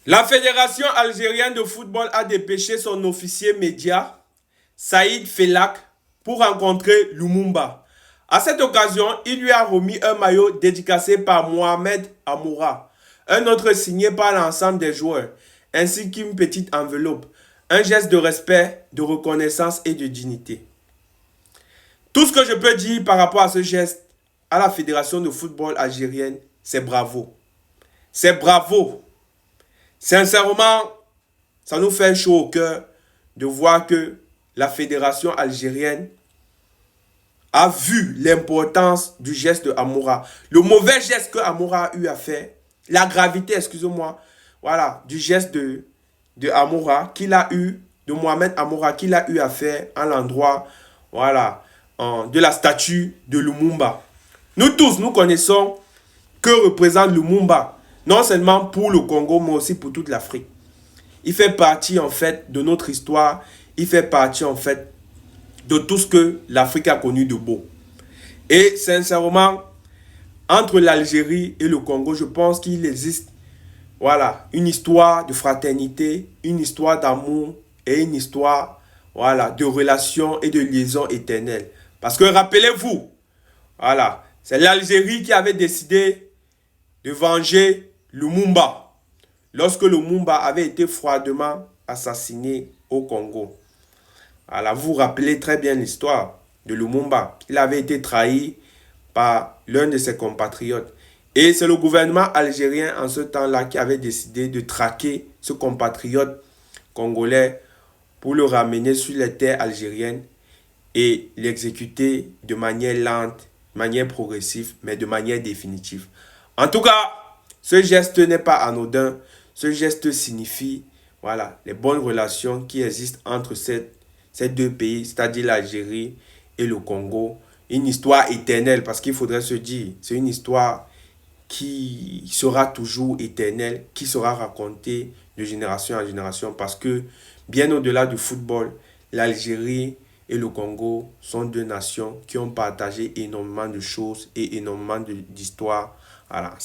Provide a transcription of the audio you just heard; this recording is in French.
La Fédération algérienne de football a dépêché son officier média, Saïd Felak, pour rencontrer Lumumba. À cette occasion, il lui a remis un maillot dédicacé par Mohamed Amoura, un autre signé par l'ensemble des joueurs, ainsi qu'une petite enveloppe, un geste de respect, de reconnaissance et de dignité. Tout ce que je peux dire par rapport à ce geste à la Fédération de football algérienne, c'est bravo. C'est bravo. Sincèrement, ça nous fait chaud au cœur de voir que la Fédération algérienne a vu l'importance du geste de Amoura. Le mauvais geste que Amoura a eu à faire, la gravité, excusez-moi, voilà, du geste de Amoura qu'il a eu, de Mohamed Amoura qu'il a eu à faire à l'endroit, voilà, de la statue de Lumumba. Nous tous, nous connaissons que représente Lumumba, non seulement pour le Congo, mais aussi pour toute l'Afrique. Il fait partie, en fait, de notre histoire. Il fait partie, en fait, de tout ce que l'Afrique a connu de beau. Et sincèrement, entre l'Algérie et le Congo, je pense qu'il existe, voilà, une histoire de fraternité, une histoire d'amour et une histoire, voilà, de relations et de liaison éternelle. Parce que rappelez-vous, voilà, c'est l'Algérie qui avait décidé de venger Lumumba lorsque Lumumba avait été froidement assassiné au Congo. Alors, vous vous rappelez très bien l'histoire de Lumumba. Il avait été trahi par l'un de ses compatriotes. Et c'est le gouvernement algérien en ce temps-là qui avait décidé de traquer ce compatriote congolais pour le ramener sur les terres algériennes et l'exécuter de manière lente, de manière progressive, mais de manière définitive. En tout cas, ce geste n'est pas anodin. Ce geste signifie, voilà, les bonnes relations qui existent entre ces deux pays, c'est-à-dire l'Algérie et le Congo. Une histoire éternelle, parce qu'il faudrait se dire, c'est une histoire qui sera toujours éternelle, qui sera racontée de génération en génération, parce que bien au-delà du football, l'Algérie et le Congo sont deux nations qui ont partagé énormément de choses et énormément d'histoires ensemble.